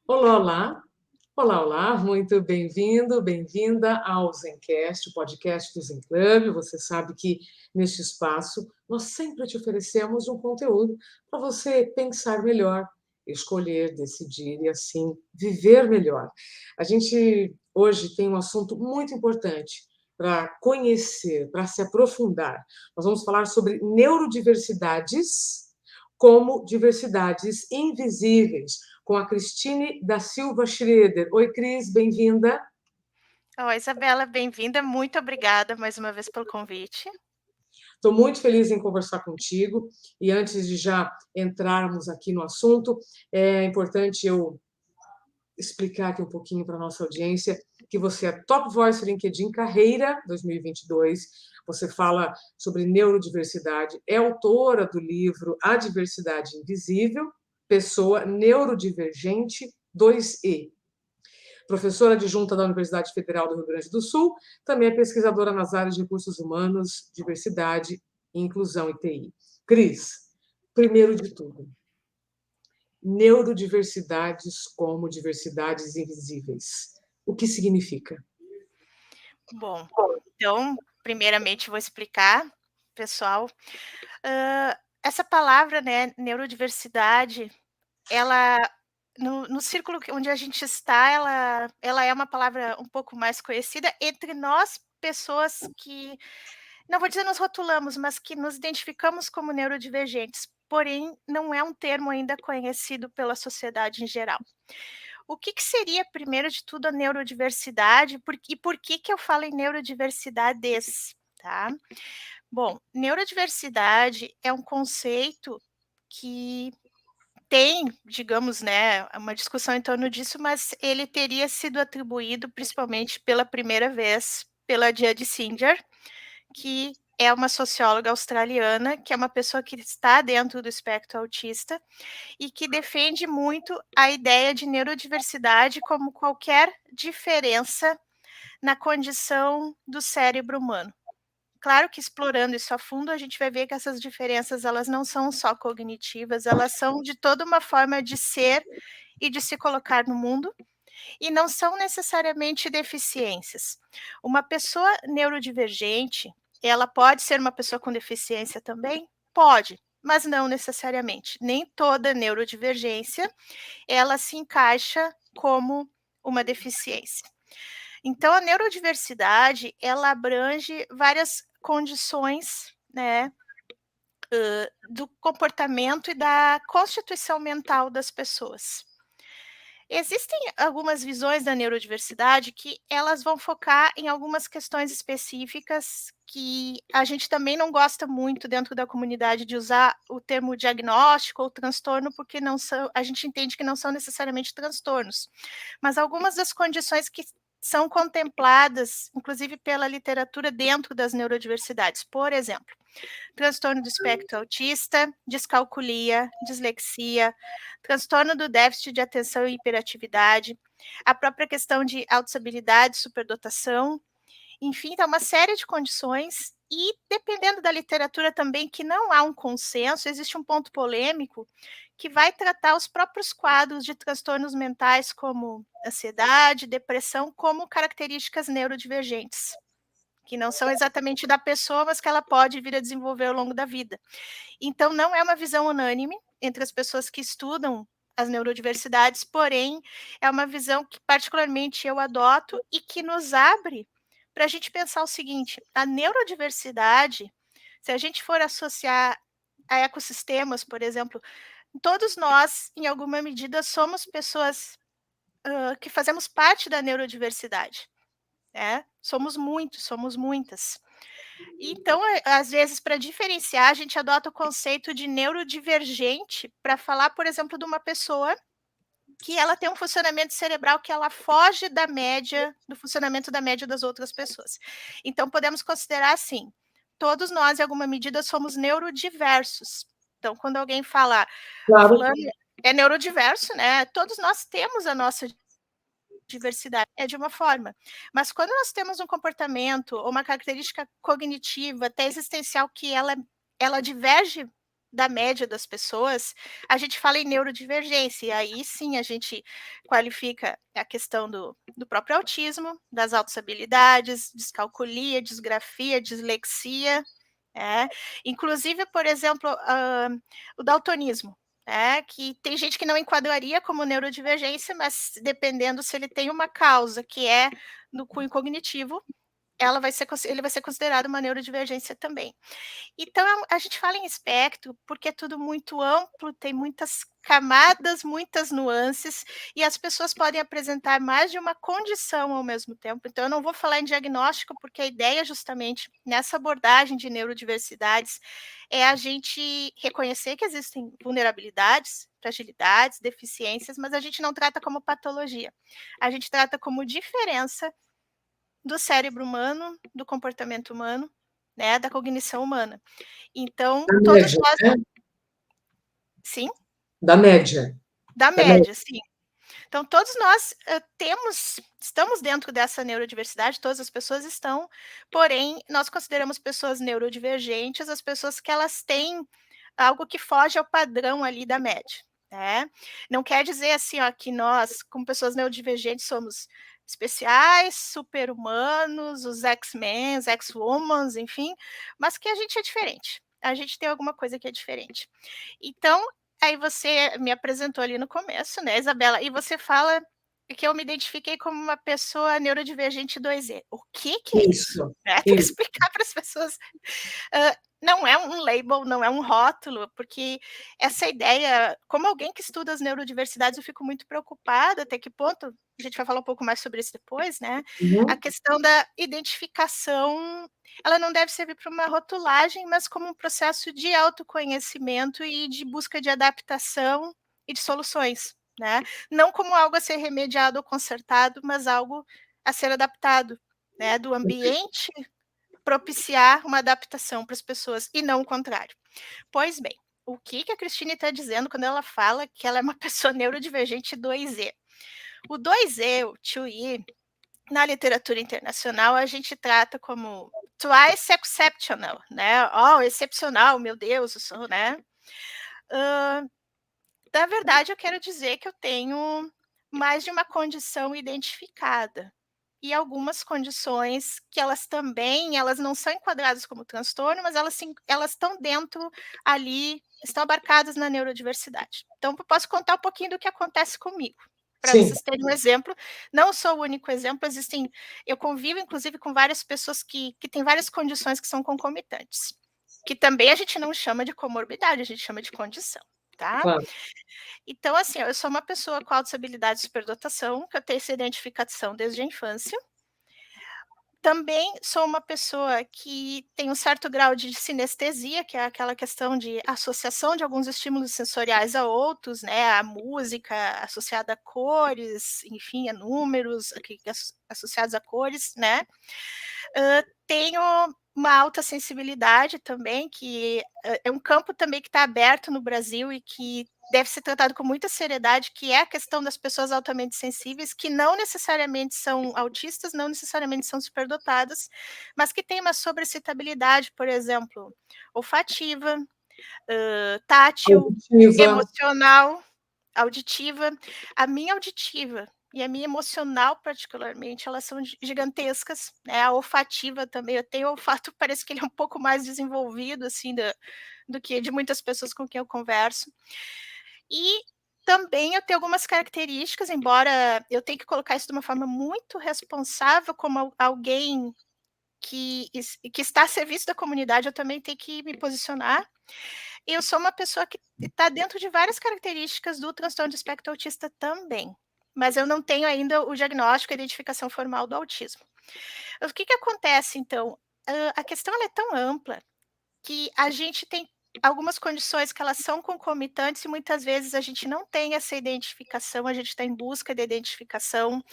Olá, olá. Olá, olá. Muito bem-vindo, bem-vinda ao Zencast, o podcast do Zen Club. Você sabe que neste espaço nós sempre te oferecemos um conteúdo para você pensar melhor, escolher, decidir e assim viver melhor. A gente hoje tem um assunto muito importante para conhecer, para se aprofundar. Nós vamos falar sobre neurodiversidades como diversidades invisíveis, com a Cristine da Silva Schroeder. Oi, Cris, bem-vinda. Oi, Isabela, bem-vinda. Muito obrigada mais uma vez pelo convite. Estou muito feliz em conversar contigo e antes de já entrarmos aqui no assunto, é importante eu explicar aqui um pouquinho para a nossa audiência que você é Top Voice LinkedIn Carreira 2022. Você fala sobre neurodiversidade, é autora do livro A Diversidade Invisível, Pessoa Neurodivergente 2E. Professora adjunta da Universidade Federal do Rio Grande do Sul, também é pesquisadora nas áreas de recursos humanos, diversidade, inclusão e TI. Cris, primeiro de tudo, neurodiversidades como diversidades invisíveis. O que significa? Bom, então, primeiramente vou explicar, pessoal. Essa palavra, né, neurodiversidade, ela no círculo onde a gente está, ela é uma palavra um pouco mais conhecida entre nós, pessoas que, não vou dizer nos rotulamos, mas que nos identificamos como neurodivergentes, porém não é um termo ainda conhecido pela sociedade em geral. O que seria, primeiro de tudo, a neurodiversidade e por que eu falo em neurodiversidades, tá? Bom, neurodiversidade é um conceito que tem, digamos, né, uma discussão em torno disso, mas ele teria sido atribuído principalmente pela primeira vez pela Judith Singer, que é uma socióloga australiana, que é uma pessoa que está dentro do espectro autista e que defende muito a ideia de neurodiversidade como qualquer diferença na condição do cérebro humano. Claro que explorando isso a fundo, a gente vai ver que essas diferenças elas não são só cognitivas, elas são de toda uma forma de ser e de se colocar no mundo, e não são necessariamente deficiências. Uma pessoa neurodivergente, ela pode ser uma pessoa com deficiência também? Pode, mas não necessariamente. Nem toda neurodivergência, ela se encaixa como uma deficiência. Então a neurodiversidade, ela abrange várias condições, né, do comportamento e da constituição mental das pessoas. Existem algumas visões da neurodiversidade que elas vão focar em algumas questões específicas que a gente também não gosta muito dentro da comunidade de usar o termo diagnóstico ou transtorno, porque não são, a gente entende que não são necessariamente transtornos, mas algumas das condições que são contempladas, inclusive pela literatura dentro das neurodiversidades. Por exemplo, transtorno do espectro autista, descalculia, dislexia, transtorno do déficit de atenção e hiperatividade, a própria questão de autossabilidade, superdotação, enfim, tá uma série de condições e dependendo da literatura também, que não há um consenso, existe um ponto polêmico que vai tratar os próprios quadros de transtornos mentais como ansiedade, depressão, como características neurodivergentes, que não são exatamente da pessoa, mas que ela pode vir a desenvolver ao longo da vida. Então, não é uma visão unânime entre as pessoas que estudam as neurodiversidades, porém, é uma visão que particularmente eu adoto e que nos abre para a gente pensar o seguinte: a neurodiversidade, se a gente for associar a ecossistemas, por exemplo, todos nós, em alguma medida, somos pessoas que fazemos parte da neurodiversidade, né? Somos muitos, somos muitas. Então, às vezes, para diferenciar, a gente adota o conceito de neurodivergente para falar, por exemplo, de uma pessoa que ela tem um funcionamento cerebral que ela foge da média, do funcionamento da média das outras pessoas. Então, podemos considerar assim: todos nós, em alguma medida, somos neurodiversos. Então, quando alguém fala, Claro. fulano é neurodiverso, né? Todos nós temos a nossa diversidade, é de uma forma. Mas quando nós temos um comportamento ou uma característica cognitiva, até existencial, que ela diverge da média das pessoas, a gente fala em neurodivergência, e aí sim a gente qualifica a questão do próprio autismo, das altas habilidades, descalculia, disgrafia, dislexia, inclusive, por exemplo, o daltonismo, que tem gente que não enquadraria como neurodivergência, mas dependendo se ele tem uma causa que é no cunho cognitivo, ele vai ser considerado uma neurodivergência também. Então, a gente fala em espectro, porque é tudo muito amplo, tem muitas camadas, muitas nuances, e as pessoas podem apresentar mais de uma condição ao mesmo tempo. Então, eu não vou falar em diagnóstico, porque a ideia, justamente, nessa abordagem de neurodiversidades, é a gente reconhecer que existem vulnerabilidades, fragilidades, deficiências, mas a gente não trata como patologia. A gente trata como diferença do cérebro humano, do comportamento humano, da cognição humana. Então, Da todos média, nós né? sim, Da média. da Da média. média, sim. Então, todos nós estamos dentro dessa neurodiversidade, todas as pessoas estão, porém, nós consideramos pessoas neurodivergentes as pessoas que elas têm algo que foge ao padrão ali da média, né. Não quer dizer, assim, ó, que nós, como pessoas neurodivergentes, somos especiais, super-humanos, os X-Men, os X-Womans, enfim, mas que a gente é diferente. A gente tem alguma coisa que é diferente. Então, aí você me apresentou ali no começo, né, Isabela, e você fala que eu me identifiquei como uma pessoa neurodivergente 2E. O que é isso? Isso, Né, tem que isso. explicar para as pessoas. Não é um label, não é um rótulo, porque essa ideia, como alguém que estuda as neurodiversidades, eu fico muito preocupada até que ponto, a gente vai falar um pouco mais sobre isso depois, né, a Uhum. questão da identificação, ela não deve servir para uma rotulagem, mas como um processo de autoconhecimento e de busca de adaptação e de soluções, né. Não como algo a ser remediado ou consertado, mas algo a ser adaptado, né, do ambiente propiciar uma adaptação para as pessoas e não o contrário. Pois bem, o que a Cristine está dizendo quando ela fala que ela é uma pessoa neurodivergente 2E? O 2E, o 2E, na literatura internacional, a gente trata como twice exceptional, né? Oh, excepcional, meu Deus, eu sou, né? Na verdade, eu quero dizer que eu tenho mais de uma condição identificada. E algumas condições que elas não são enquadradas como transtorno, mas elas estão dentro ali, estão abarcadas na neurodiversidade. Então, eu posso contar um pouquinho do que acontece comigo, para Sim, vocês terem um exemplo. Não sou o único exemplo, eu convivo inclusive com várias pessoas que têm várias condições que são concomitantes, que também a gente não chama de comorbidade, a gente chama de condição, tá? claro. Então, assim, eu sou uma pessoa com altas habilidades de superdotação, que eu tenho essa identificação desde a infância. Também sou uma pessoa que tem um certo grau de sinestesia, que é aquela questão de associação de alguns estímulos sensoriais a outros, né, a música associada a cores, enfim, a números associados a cores, né. Tenho uma alta sensibilidade também, que é um campo também que está aberto no Brasil e que deve ser tratado com muita seriedade, que é a questão das pessoas altamente sensíveis, que não necessariamente são autistas, não necessariamente são superdotadas, mas que têm uma sobrecitabilidade, por exemplo, olfativa, tátil, Auditiva. emocional, auditiva. A minha auditiva e a minha emocional, particularmente, elas são gigantescas, né, a olfativa também, eu tenho olfato, parece que ele é um pouco mais desenvolvido, assim, do que de muitas pessoas com quem eu converso. E também eu tenho algumas características, embora eu tenha que colocar isso de uma forma muito responsável, como alguém que está a serviço da comunidade, eu também tenho que me posicionar. Eu sou uma pessoa que está dentro de várias características do transtorno de espectro autista também, mas eu não tenho ainda o diagnóstico e a identificação formal do autismo. O que acontece então? A questão ela é tão ampla que a gente tem algumas condições que elas são concomitantes e muitas vezes a gente não tem essa identificação, a gente está em busca de identificação,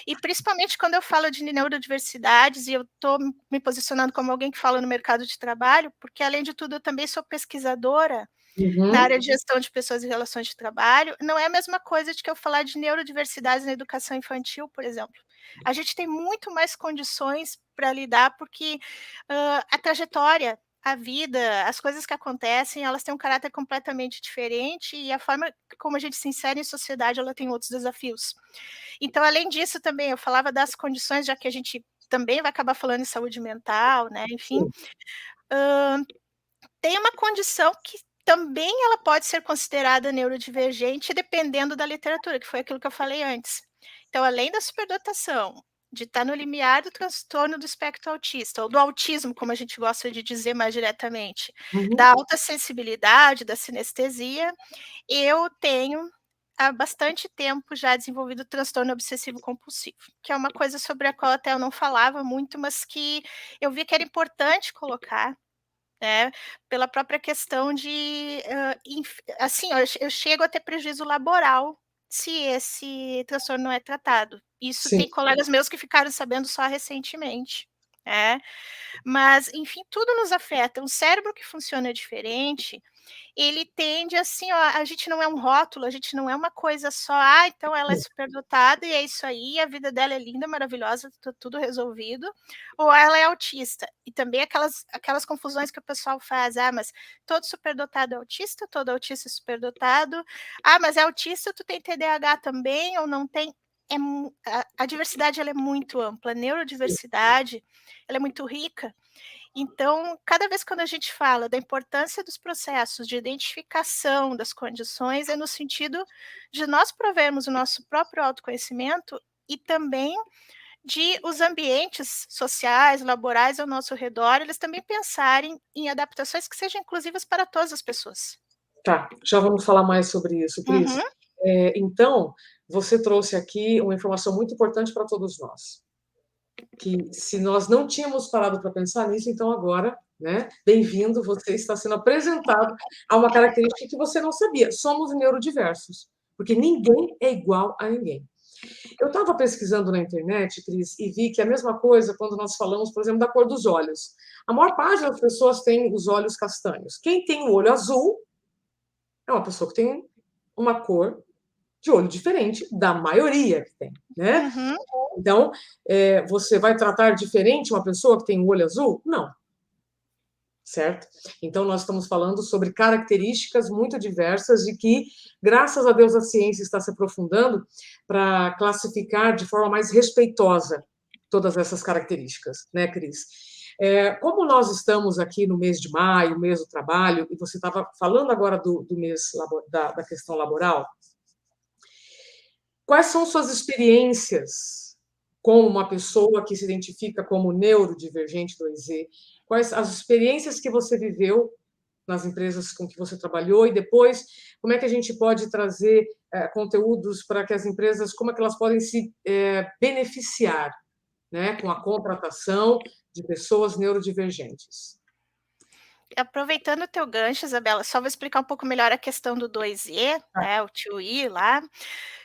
e principalmente quando eu falo de neurodiversidades e eu estou me posicionando como alguém que fala no mercado de trabalho, porque além de tudo eu também sou pesquisadora na Uhum. área de gestão de pessoas e relações de trabalho, não é a mesma coisa de que eu falar de neurodiversidades na educação infantil, por exemplo. A gente tem muito mais condições para lidar, porque a trajetória, a vida, as coisas que acontecem, elas têm um caráter completamente diferente e a forma como a gente se insere em sociedade, ela tem outros desafios. Então, além disso também, eu falava das condições, já que a gente também vai acabar falando em saúde mental, né, enfim, Sim. tem uma condição que também ela pode ser considerada neurodivergente, dependendo da literatura, que foi aquilo que eu falei antes. Então, além da superdotação, de estar no limiar do transtorno do espectro autista, ou do autismo, como a gente gosta de dizer mais diretamente, da Uhum. alta sensibilidade, da sinestesia, eu tenho há bastante tempo já desenvolvido transtorno obsessivo compulsivo, que é uma coisa sobre a qual até eu não falava muito, mas que eu vi que era importante colocar, né, pela própria questão de, assim, eu chego a ter prejuízo laboral se esse transtorno não é tratado. Isso Sim, tem colegas meus que ficaram sabendo só recentemente, né. Mas, enfim, tudo nos afeta. Um cérebro que funciona diferente, ele tende assim, ó, a gente não é um rótulo, a gente não é uma coisa só, ah, então ela é sim. superdotada e é isso aí, a vida dela é linda, maravilhosa, tá tudo resolvido, ou ela é autista. E também aquelas confusões que o pessoal faz, ah, mas todo superdotado é autista, todo autista é superdotado, ah, mas é autista, tu tem TDAH também ou não tem? A diversidade ela é muito ampla, a neurodiversidade, ela é muito rica. Então, cada vez quando a gente fala da importância dos processos de identificação das condições, é no sentido de nós provermos o nosso próprio autoconhecimento e também de os ambientes sociais, laborais ao nosso redor, eles também pensarem em adaptações que sejam inclusivas para todas as pessoas. Tá, já vamos falar mais sobre isso, Cris. Uhum, Então, você trouxe aqui uma informação muito importante para todos nós, que se nós não tínhamos parado para pensar nisso, então agora, né, bem-vindo, você está sendo apresentado a uma característica que você não sabia. Somos neurodiversos, porque ninguém é igual a ninguém. Eu estava pesquisando na internet, Cris, e vi que é a mesma coisa quando nós falamos, por exemplo, da cor dos olhos. A maior parte das pessoas tem os olhos castanhos. Quem tem o olho azul é uma pessoa que tem uma cor de olho diferente da maioria que tem, né? uhum. Então, você vai tratar diferente uma pessoa que tem o olho azul? Não, certo? Então, nós estamos falando sobre características muito diversas e que, graças a Deus, a ciência está se aprofundando para classificar de forma mais respeitosa todas essas características, né, Cris? Como nós estamos aqui no mês de maio, mês do trabalho, e você estava falando agora do mês da questão laboral, quais são suas experiências com uma pessoa que se identifica como neurodivergente 2E? Quais as experiências que você viveu nas empresas com que você trabalhou e depois como é que a gente pode trazer conteúdos para que as empresas, como é que elas podem se beneficiar, né, com a contratação de pessoas neurodivergentes? Aproveitando o teu gancho, Isabela, só vou explicar um pouco melhor a questão do 2E, né, o 2E lá,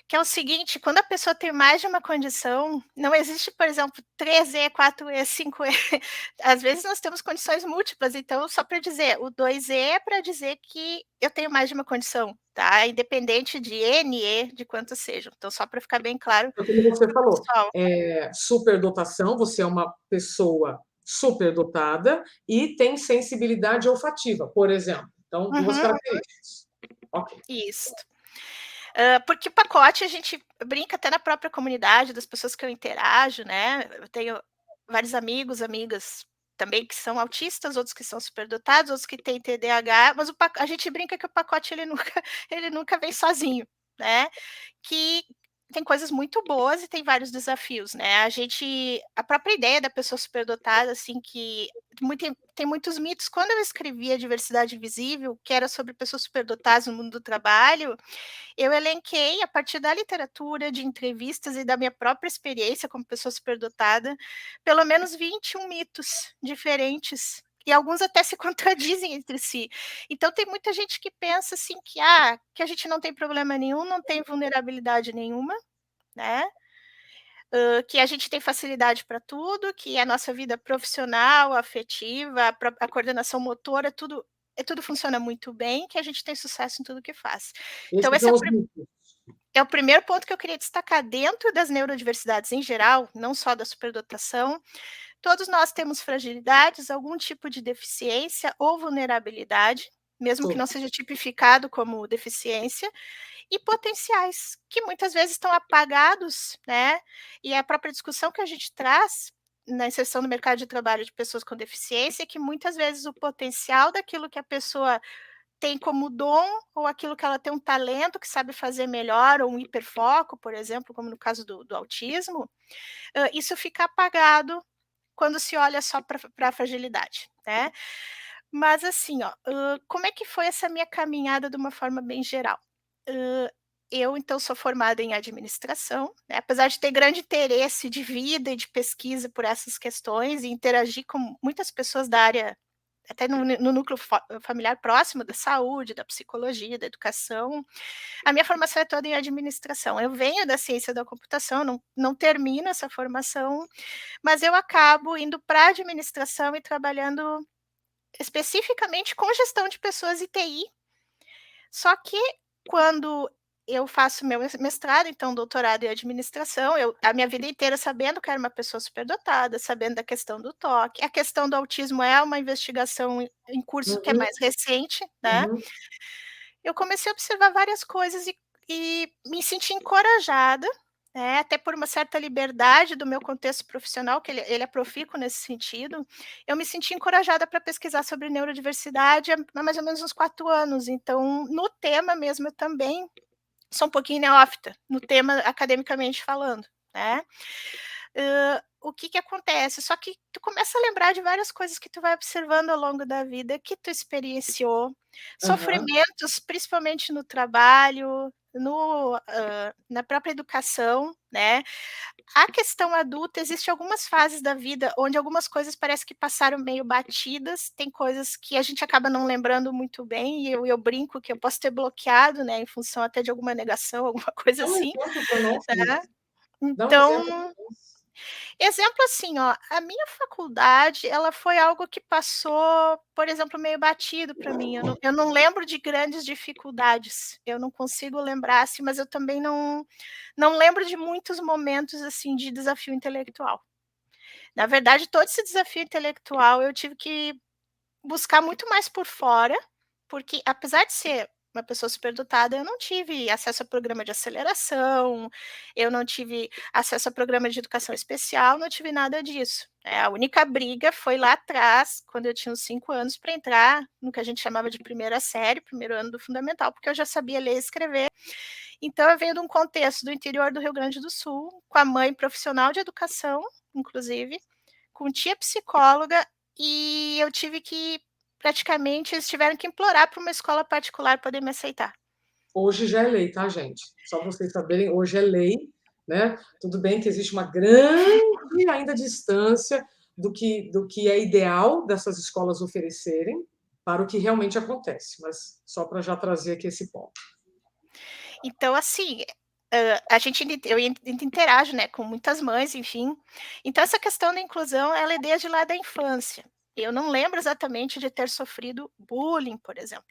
que é o seguinte, quando a pessoa tem mais de uma condição, não existe, por exemplo, 3E, 4E, 5E. Às vezes nós temos condições múltiplas, então só para dizer, o 2E é para dizer que eu tenho mais de uma condição, tá? Independente de NE, de quantos sejam. Então, só para ficar bem claro Então, como você para o falou, pessoal. superdotação, você é uma pessoa superdotada e tem sensibilidade olfativa, por exemplo. Então, duas Uhum, características. Ok. isso. Porque o pacote a gente brinca até na própria comunidade das pessoas que eu interajo, né, eu tenho vários amigos, amigas também que são autistas, outros que são superdotados, outros que têm TDAH, mas a gente brinca que o pacote ele nunca ele nunca vem sozinho, né, que tem coisas muito boas e tem vários desafios, né, a própria ideia da pessoa superdotada, assim, que tem muitos mitos. Quando eu escrevi a Diversidade Invisível, que era sobre pessoas superdotadas no mundo do trabalho, eu elenquei, a partir da literatura, de entrevistas e da minha própria experiência como pessoa superdotada, pelo menos 21 mitos diferentes, e alguns até se contradizem entre si. Então tem muita gente que pensa assim que a gente não tem problema nenhum, não tem vulnerabilidade nenhuma, né, que a gente tem facilidade para tudo, que a nossa vida profissional, afetiva, a coordenação motora, tudo funciona muito bem, que a gente tem sucesso em tudo que faz. Então Esses esse são os mitos. é o primeiro ponto que eu queria destacar dentro das neurodiversidades em geral, não só da superdotação, Todos nós temos fragilidades, algum tipo de deficiência ou vulnerabilidade, mesmo que não seja tipificado como deficiência, e potenciais, que muitas vezes estão apagados, né, e a própria discussão que a gente traz na inserção no mercado de trabalho de pessoas com deficiência, é que muitas vezes o potencial daquilo que a pessoa tem como dom, ou aquilo que ela tem um talento que sabe fazer melhor, ou um hiperfoco, por exemplo, como no caso do autismo, isso fica apagado quando se olha só pra fragilidade, né. Mas assim, ó, como é que foi essa minha caminhada de uma forma bem geral? Hã, eu então sou formada em administração, né, apesar de ter grande interesse de vida e de pesquisa por essas questões e interagir com muitas pessoas da área, até no núcleo familiar próximo da saúde, da psicologia, da educação, a minha formação é toda em administração. Eu venho da ciência da computação, não termino essa formação, mas eu acabo indo pra administração e trabalhando especificamente com gestão de pessoas e TI. Só que quando eu faço meu mestrado, então doutorado em administração, eu a minha vida inteira sabendo que era uma pessoa superdotada, sabendo da questão do toque, a questão do autismo é uma investigação em curso que é Uhum, mais recente, né. uhum. Eu comecei a observar várias coisas e me senti encorajada, né, até por uma certa liberdade do meu contexto profissional, que ele é profícuo nesse sentido, eu me senti encorajada para pesquisar sobre neurodiversidade há mais ou menos uns 4 anos, então no tema mesmo eu também sou um pouquinho neófita, no tema academicamente falando, né. O que que acontece? Só que tu começa a lembrar de várias coisas que tu vai observando ao longo da vida, que tu experienciou, Aham. sofrimentos, principalmente no trabalho, na própria educação, né. A questão adulta, existe algumas fases da vida onde algumas coisas parece que passaram meio batidas, tem coisas que a gente acaba não lembrando muito bem, e eu brinco que eu posso ter bloqueado, né, em função até de alguma negação, alguma coisa Dá um assim, exemplo para nós né. disso. Dá um exemplo Então, para nós. exemplo assim, ó, a minha faculdade, ela foi algo que passou, por exemplo, meio batido para mim, eu não lembro de grandes dificuldades, eu não consigo lembrar, assim, mas eu também não lembro de muitos momentos, assim, de desafio intelectual. Na verdade, todo esse desafio intelectual eu tive que buscar muito mais por fora, porque apesar de ser uma pessoa superdotada, eu não tive acesso a programa de aceleração, eu não tive acesso a programa de educação especial, não tive nada disso. A única briga foi lá atrás, quando eu tinha uns 5 anos, para entrar no que a gente chamava de primeira série, primeiro ano do fundamental, porque eu já sabia ler e escrever. Então eu venho de um contexto do interior do Rio Grande do Sul, com a mãe profissional de educação, inclusive, com tia psicóloga, e eu tive que praticamente eles tiveram que implorar para uma escola particular poder me aceitar. Hoje já é lei, tá, gente? Só pra vocês saberem, hoje é lei, né. Tudo bem que existe uma grande ainda distância do que é ideal dessas escolas oferecerem, para o que realmente acontece, mas só para já trazer aqui esse ponto. Então assim, a gente ainda interajo, né, com muitas mães, enfim. Então essa questão da inclusão, ela é desde lá da infância. Eu não lembro exatamente de ter sofrido bullying, por exemplo,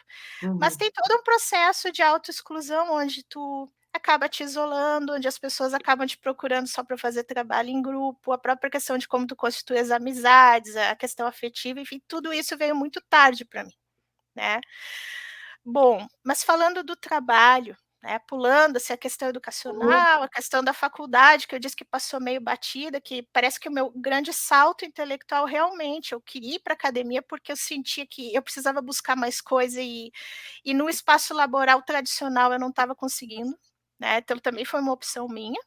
mas Uhum. tem todo um processo de autoexclusão, onde tu acaba te isolando, onde as pessoas acabam te procurando só para fazer trabalho em grupo, a própria questão de como tu constitui as amizades, a questão afetiva, enfim, tudo isso veio muito tarde para mim, né. Bom, mas falando do trabalho, né, pulando, assim, a questão Uhum. educacional, a questão da faculdade, que eu disse que passou meio batida, que parece que o meu grande salto intelectual, realmente, eu queria ir para academia, porque eu sentia que eu precisava buscar mais coisa e no espaço laboral tradicional eu não estava conseguindo, né, então também foi uma opção minha.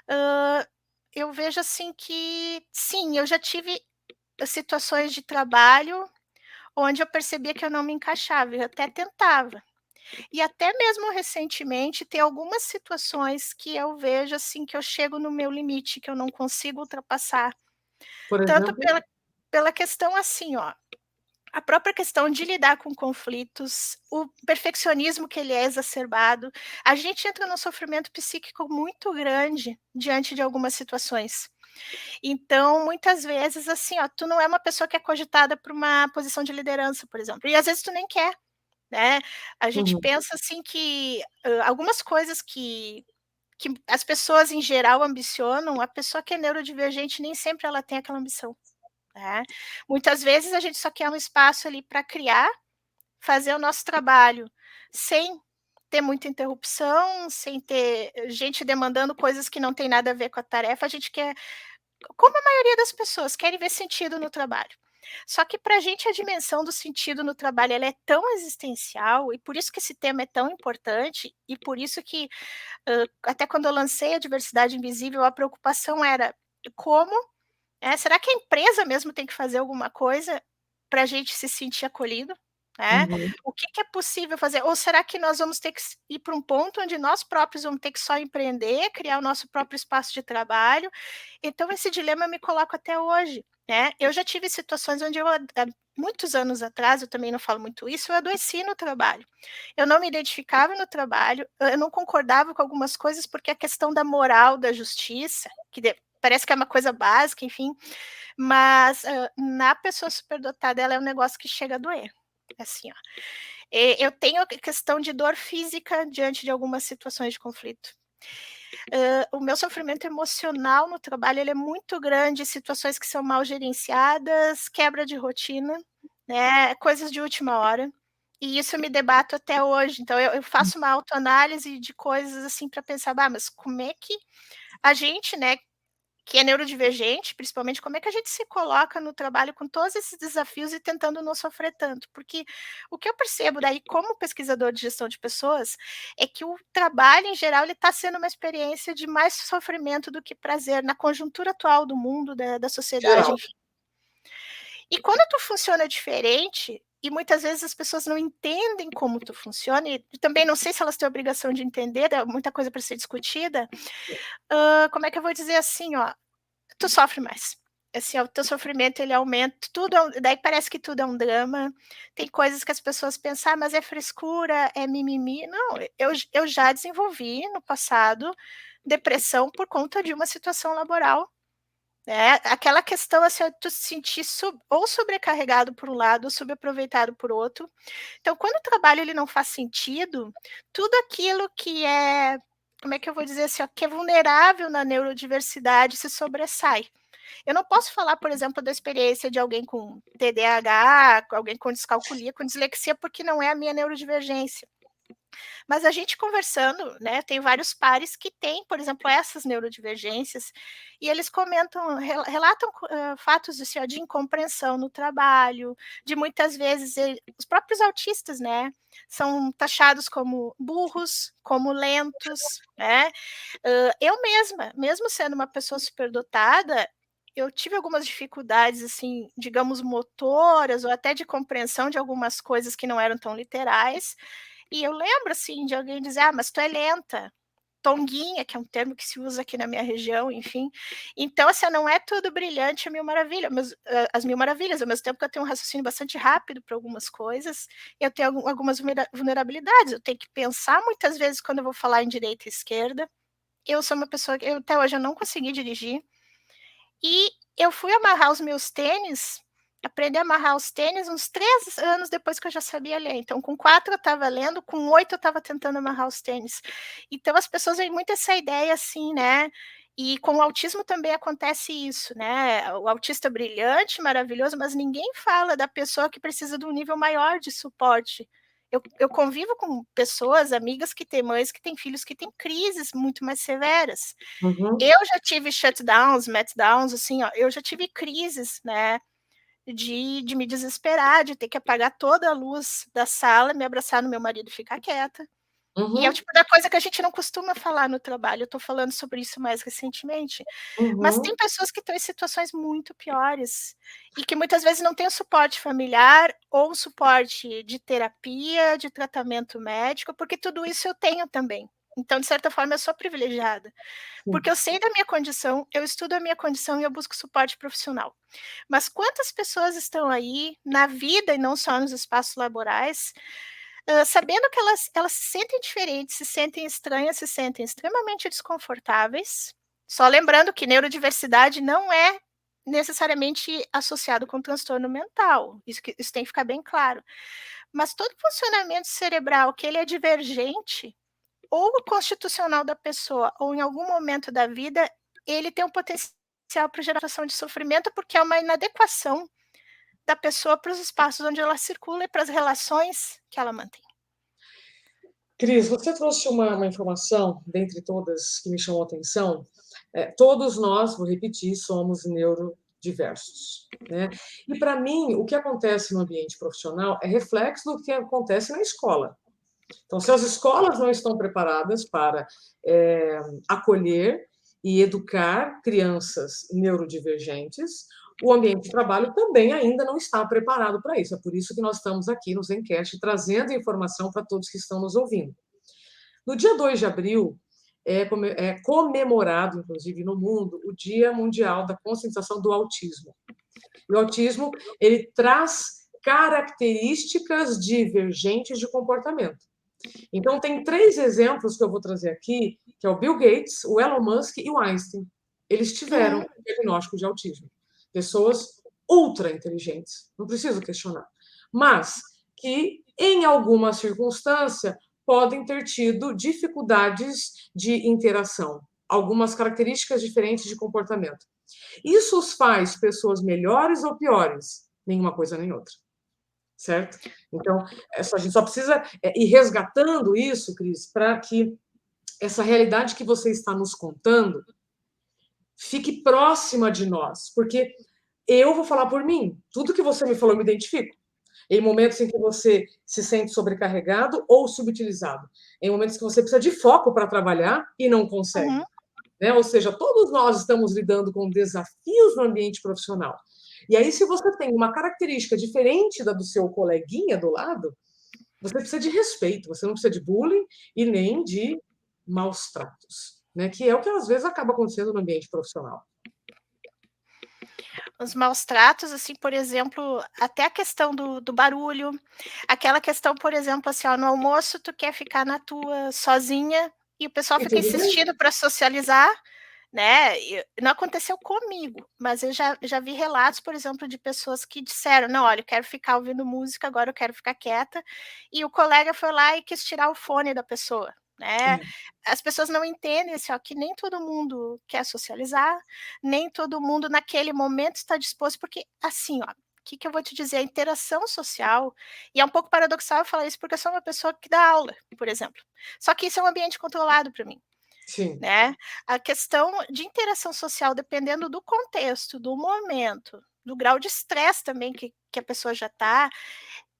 Hã, eu vejo assim que, sim, eu já tive situações de trabalho onde eu percebia que eu não me encaixava, eu até tentava. E até mesmo recentemente tem algumas situações que eu vejo, assim, que eu chego no meu limite, que eu não consigo ultrapassar. Por Tanto exemplo? pela questão, assim, ó, a própria questão de lidar com conflitos, o perfeccionismo que ele é exacerbado, a gente entra num sofrimento psíquico muito grande diante de algumas situações. Então, muitas vezes, assim, ó, tu não é uma pessoa que é cogitada para uma posição de liderança, por exemplo, e às vezes tu nem quer, né. A gente Uhum. pensa, assim, que, algumas coisas que as pessoas em geral ambicionam, a pessoa que é neurodivergente nem sempre ela tem aquela ambição, né. Muitas vezes a gente só quer um espaço ali para criar, fazer o nosso trabalho sem ter muita interrupção, sem ter gente demandando coisas que não tem nada a ver com a tarefa, a gente quer, como a maioria das pessoas, querem ver sentido no trabalho. Só que para a gente a dimensão do sentido no trabalho ela é tão existencial, e por isso que esse tema é tão importante, e por isso que, até quando eu lancei a diversidade invisível, a preocupação era como, será que a empresa mesmo tem que fazer alguma coisa para a gente se sentir acolhido, né? Uhum. O que que é possível fazer? Ou será que nós vamos ter que ir para um ponto onde nós próprios vamos ter que só empreender, criar o nosso próprio espaço de trabalho? Então esse dilema eu me coloco até hoje, né? Eu já tive situações onde há muitos anos atrás, eu também não falo muito isso, eu adoeci no trabalho. Eu não me identificava no trabalho, eu não concordava com algumas coisas, porque a questão da moral, da justiça, parece que é uma coisa básica, enfim, mas, na pessoa superdotada, ela é um negócio que chega a doer, assim, ó. Eu tenho a questão de dor física diante de algumas situações de conflito. O meu sofrimento emocional no trabalho, ele é muito grande, situações que são mal gerenciadas, quebra de rotina, né, coisas de última hora, e isso eu me debato até hoje. Então eu faço uma autoanálise de coisas, assim, para pensar: "Bah, mas como é que a gente, né, que é neurodivergente, principalmente, como é que a gente se coloca no trabalho com todos esses desafios e tentando não sofrer tanto?" Porque o que eu percebo daí, como pesquisador de gestão de pessoas, é que o trabalho, em geral, ele está sendo uma experiência de mais sofrimento do que prazer, na conjuntura atual do mundo, da sociedade, Geral. enfim. E quando tu funciona diferente, e muitas vezes as pessoas não entendem como tu funciona, e também não sei se elas têm a obrigação de entender, é muita coisa para ser discutida, como é que eu vou dizer assim, ó, tu sofre mais. Assim, o teu sofrimento ele aumenta, tudo daí parece que tudo é um drama, tem coisas que as pessoas pensam: "Ah, mas é frescura, é mimimi", não, eu já desenvolvi no passado depressão por conta de uma situação laboral, né, aquela questão, assim, tu se sentir ou sobrecarregado por um lado ou subaproveitado por outro. Então quando o trabalho ele não faz sentido, tudo aquilo que é, como é que eu vou dizer assim, ó, que é vulnerável na neurodiversidade se sobressai. Eu não posso falar, por exemplo, da experiência de alguém com TDAH, com alguém com descalculia, com dislexia, porque não é a minha neurodivergência. Mas a gente conversando, né, tem vários pares que têm, por exemplo, essas neurodivergências, e eles comentam, relatam fatos assim, ó, de incompreensão no trabalho, de muitas vezes os próprios autistas, né, são taxados como burros, como lentos, né. Eu mesma, mesmo sendo uma pessoa superdotada, eu tive algumas dificuldades, assim, digamos, motoras ou até de compreensão de algumas coisas que não eram tão literais, e eu lembro, assim, de alguém dizer: "Ah, mas tu é lenta", tonguinha, que é um termo que se usa aqui na minha região, enfim. Então, assim, não é tudo brilhante a mil maravilha, mas, as mil maravilhas, ao mesmo tempo que eu tenho um raciocínio bastante rápido para algumas coisas, eu tenho algumas vulnerabilidades, eu tenho que pensar muitas vezes quando eu vou falar em direita e esquerda. Eu sou uma pessoa que até hoje eu não consegui dirigir, e eu fui amarrar os meus tênis, aprender a amarrar os tênis uns 3 anos depois que eu já sabia ler. Então com 4 eu estava lendo, com 8 eu estava tentando amarrar os tênis. Então as pessoas veem muito essa ideia, assim, né, e com o autismo também acontece isso, né, o autista brilhante, maravilhoso, mas ninguém fala da pessoa que precisa de um nível maior de suporte. Eu convivo com pessoas, amigas que têm mães que têm filhos que têm crises muito mais severas. Uhum, Eu já tive shutdowns, meltdowns, assim, ó, eu já tive crises, né, de me desesperar, de ter que apagar toda a luz da sala, me abraçar no meu marido e ficar quieta. E é o uhum, tipo da coisa que a gente não costuma falar no trabalho, eu tô falando sobre isso mais recentemente. Mas tem uhum, pessoas que estão em situações muito piores, e que muitas vezes não têm o suporte familiar ou o suporte de terapia, de tratamento médico, porque tudo isso eu tenho também. Então, de certa forma, eu sou privilegiada. sim. Porque eu sei da minha condição, eu estudo a minha condição e eu busco suporte profissional. Mas quantas pessoas estão aí na vida e não só nos espaços laborais, sabendo que elas se sentem diferentes, se sentem estranhas, se sentem extremamente desconfortáveis, só lembrando que neurodiversidade não é necessariamente associado com transtorno mental, isso tem que ficar bem claro. Mas todo funcionamento cerebral que ele é divergente, ou constitucional da pessoa, ou em algum momento da vida, ele tem um potencial para geração de sofrimento, porque é uma inadequação da pessoa para os espaços onde ela circula e para as relações que ela mantém. Cris, você trouxe uma informação, dentre todas, que me chamou a atenção. Todos nós, vou repetir, somos neurodiversos, né? E, para mim, o que acontece no ambiente profissional é reflexo do que acontece na escola. Então, se as escolas não estão preparadas para acolher e educar crianças neurodivergentes, o ambiente de trabalho também ainda não está preparado para isso. É por isso que nós estamos aqui no Zencast trazendo informação para todos que estão nos ouvindo. No dia 2 de abril, é comemorado, inclusive no mundo, o Dia Mundial da Conscientização do Autismo. E o autismo, ele traz características divergentes de comportamento. Então, tem 3 exemplos que eu vou trazer aqui, que é o Bill Gates, o Elon Musk e o Einstein. Eles tiveram diagnóstico de autismo. Pessoas ultra inteligentes, não preciso questionar. Mas que, em alguma circunstância, podem ter tido dificuldades de interação, algumas características diferentes de comportamento. Isso os faz pessoas melhores ou piores? Nenhuma coisa nem outra. Certo? Então, a gente só precisa ir resgatando isso, Cris, para que essa realidade que você está nos contando fique próxima de nós, porque eu vou falar por mim, tudo que você me falou eu me identifico. Em momentos em que você se sente sobrecarregado ou subutilizado, em momentos que você precisa de foco para trabalhar e não consegue. Uhum. Né? Ou seja, todos nós estamos lidando com desafios no ambiente profissional. E aí, se você tem uma característica diferente da do seu coleguinha do lado, você precisa de respeito, você não precisa de bullying e nem de maus tratos, né? Que é o que às vezes acaba acontecendo no ambiente profissional. Os maus tratos, assim, por exemplo, até a questão do barulho, aquela questão, por exemplo, assim, ó, no almoço tu quer ficar na tua sozinha e o pessoal E fica tudo bem? insistindo para socializar, né, e não aconteceu comigo, mas eu já vi relatos, por exemplo, de pessoas que disseram: "Não, olha, eu quero ficar ouvindo música, agora eu quero ficar quieta", e o colega foi lá e quis tirar o fone da pessoa, né. É, As pessoas não entendem, assim, ó, que nem todo mundo quer socializar, nem todo mundo naquele momento está disposto, porque assim, ó, o que que eu vou te dizer, a interação social, e é um pouco paradoxal eu falar isso, porque eu sou uma pessoa que dá aula, por exemplo, só que isso é um ambiente controlado para mim. sim, Né, a questão de interação social, dependendo do contexto, do momento, do grau de estresse também que a pessoa já está,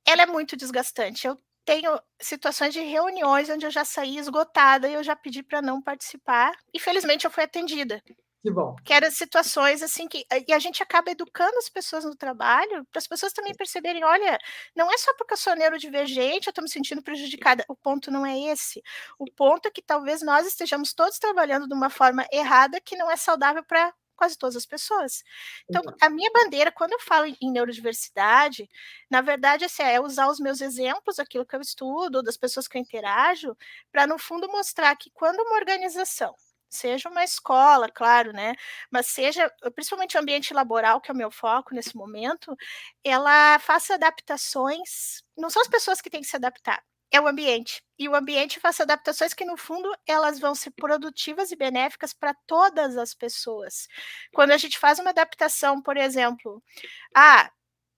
ela é muito desgastante. Eu tenho situações de reuniões onde eu já saí esgotada e eu já pedi para não participar, e felizmente eu fui atendida. que bom. Que eram situações, assim, que e a gente acaba educando as pessoas no trabalho, para as pessoas também perceberem: "Olha, não é só porque eu sou neurodivergente, eu estou me sentindo prejudicada", o ponto não é esse. O ponto é que talvez nós estejamos todos trabalhando de uma forma errada, que não é saudável para quase todas as pessoas. Então, Exato. a minha bandeira, quando eu falo em neurodiversidade, na verdade, assim, é usar os meus exemplos, aquilo que eu estudo, das pessoas que eu interajo, para no fundo mostrar que quando uma organização, seja uma escola, claro, né, mas seja principalmente o ambiente laboral, que é o meu foco nesse momento, ela faça adaptações, não são as pessoas que têm que se adaptar, é o ambiente. E o ambiente faça adaptações que, no fundo, elas vão ser produtivas e benéficas para todas as pessoas. Quando a gente faz uma adaptação, por exemplo,